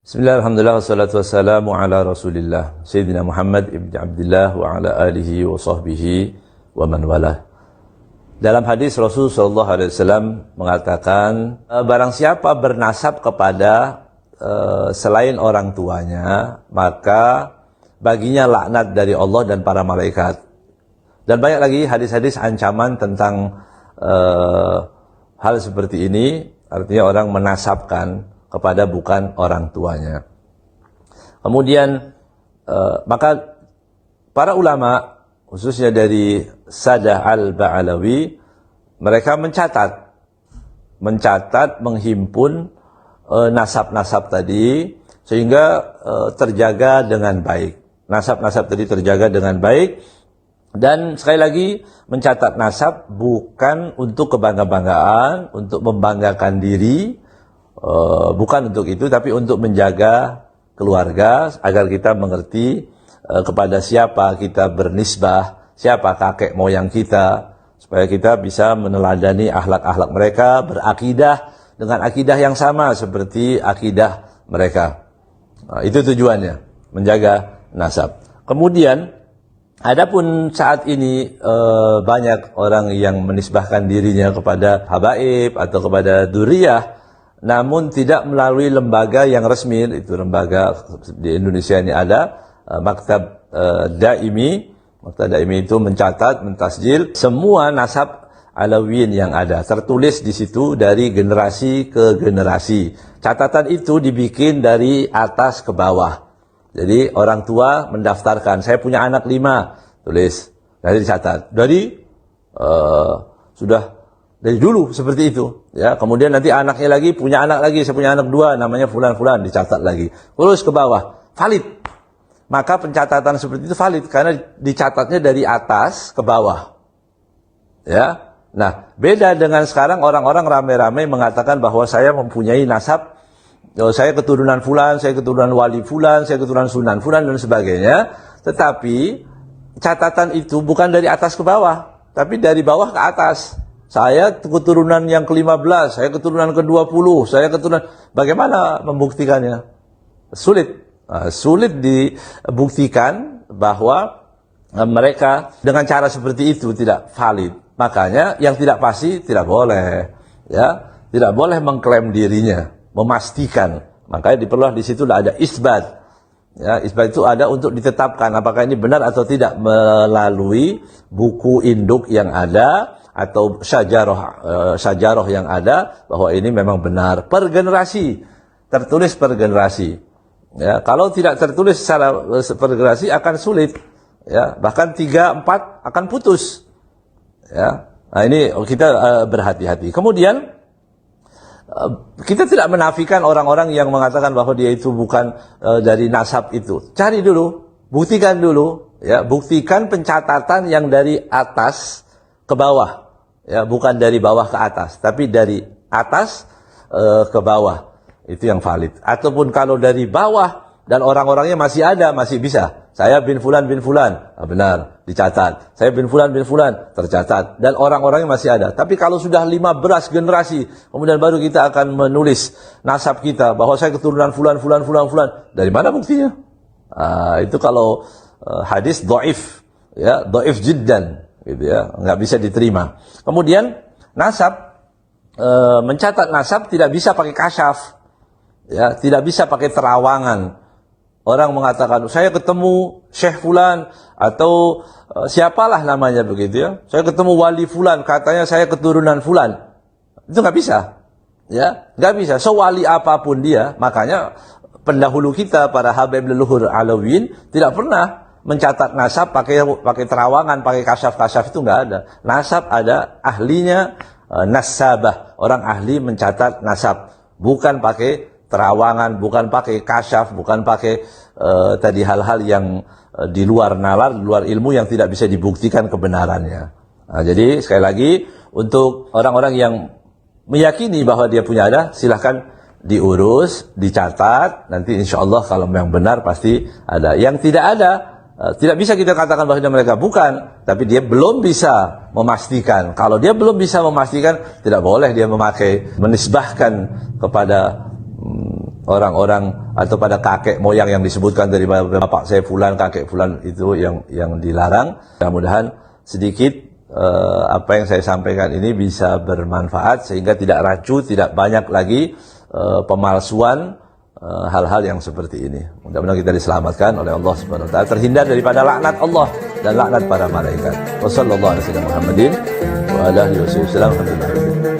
Bismillah, alhamdulillah, wassalatu wassalamu ala rasulillah Sayyidina Muhammad ibn Abdullah wa ala alihi wa sahbihi wa man walah. Dalam hadis Rasul SAW mengatakan, barang siapa bernasab kepada selain orang tuanya, maka baginya laknat dari Allah dan para malaikat. Dan banyak lagi hadis-hadis ancaman tentang hal seperti ini, artinya orang menasabkan kepada bukan orang tuanya. Kemudian maka para ulama, khususnya dari Sadah Al-Ba'alawi, mereka mencatat, menghimpun nasab-nasab tadi sehingga terjaga dengan baik. Nasab-nasab tadi terjaga dengan baik. Dan sekali lagi, mencatat nasab bukan untuk kebangga-banggaan, untuk membanggakan diri, bukan untuk itu, tapi untuk menjaga keluarga agar kita mengerti kepada siapa kita bernisbah, siapa kakek moyang kita, supaya kita bisa meneladani akhlak-akhlak mereka, berakidah dengan akidah yang sama seperti akidah mereka. Itu tujuannya, menjaga nasab. Kemudian, adapun saat ini banyak orang yang menisbahkan dirinya kepada habaib atau kepada dzurriyyah, namun tidak melalui lembaga yang resmi. Itu lembaga di Indonesia ini ada Maktab Daimi. Maktab Daimi itu mencatat, mentasjil semua nasab Alawiyin yang ada, tertulis di situ dari generasi ke generasi. Catatan itu dibikin dari atas ke bawah. Jadi orang tua mendaftarkan, saya punya anak 5, tulis, nanti dicatat. Dari dulu seperti itu, ya. Kemudian nanti anaknya lagi punya anak lagi, saya punya anak 2, namanya fulan-fulan, dicatat lagi. Terus ke bawah, valid. Maka pencatatan seperti itu valid karena dicatatnya dari atas ke bawah. Ya. Nah, beda dengan sekarang orang-orang ramai-ramai mengatakan bahwa saya mempunyai nasab, saya keturunan fulan, saya keturunan wali fulan, saya keturunan sunan fulan dan sebagainya. Tetapi catatan itu bukan dari atas ke bawah, tapi dari bawah ke atas. Saya keturunan yang ke-15, saya keturunan ke-20, saya keturunan... Bagaimana membuktikannya? Sulit. Sulit dibuktikan bahwa mereka dengan cara seperti itu tidak valid. Makanya yang tidak pasti tidak boleh. Ya, tidak boleh mengklaim dirinya, memastikan. Makanya diperlukan di situ ada isbat. Ya, isbat itu ada untuk ditetapkan apakah ini benar atau tidak melalui buku induk yang ada, atau syajarah yang ada, bahwa ini memang benar per generasi, tertulis per generasi. Ya, kalau tidak tertulis secara per generasi akan sulit, ya, bahkan 3, 4 akan putus. Ya, nah ini kita berhati-hati. Kemudian kita tidak menafikan orang-orang yang mengatakan bahwa dia itu bukan dari nasab itu. Cari dulu, buktikan dulu, ya, buktikan pencatatan yang dari atas ke bawah. Ya, bukan dari bawah ke atas, tapi dari atas ke bawah. Itu yang valid. Ataupun kalau dari bawah dan orang-orangnya masih ada, masih bisa. Saya bin fulan, benar, dicatat. Saya bin fulan, tercatat. Dan orang-orangnya masih ada. Tapi kalau sudah 15 generasi, kemudian baru kita akan menulis nasab kita, bahwa saya keturunan fulan. Dari mana buktinya? Itu kalau hadis dhaif, ya, dhaif jiddan. Gitu ya, nggak bisa diterima. Kemudian nasab, mencatat nasab tidak bisa pakai kasyaf, ya, tidak bisa pakai terawangan. Orang mengatakan saya ketemu Syekh Fulan atau siapalah namanya begitu, ya, saya ketemu wali Fulan, katanya saya keturunan Fulan. Itu nggak bisa, ya, nggak bisa. So wali apapun dia, makanya pendahulu kita para habaib leluhur Alawiyin tidak pernah mencatat nasab pakai terawangan, pakai kasyaf itu nggak ada. Nasab ada ahlinya, nasabah, orang ahli mencatat nasab, bukan pakai terawangan, bukan pakai kasyaf, bukan pakai tadi hal-hal yang di luar nalar, di luar ilmu yang tidak bisa dibuktikan kebenarannya. Nah, jadi sekali lagi untuk orang-orang yang meyakini bahwa dia punya ada, silahkan diurus, dicatat, nanti insya Allah kalau memang benar pasti ada. Yang tidak ada, tidak bisa kita katakan bahwa mereka bukan, tapi dia belum bisa memastikan. Kalau dia belum bisa memastikan, tidak boleh dia menisbahkan kepada orang-orang atau pada kakek moyang yang disebutkan dari bapak saya fulan, kakek fulan, itu yang dilarang. Mudah-mudahan sedikit apa yang saya sampaikan ini bisa bermanfaat sehingga tidak rancu, tidak banyak lagi pemalsuan hal-hal yang seperti ini. Mudah-mudahan kita diselamatkan oleh Allah Subhanahu wa taala, terhindar daripada laknat Allah dan laknat para malaikat. Wassallallahu alaihi wasallam Muhammadin wa ala alihi wasallam. Alhamdulillah.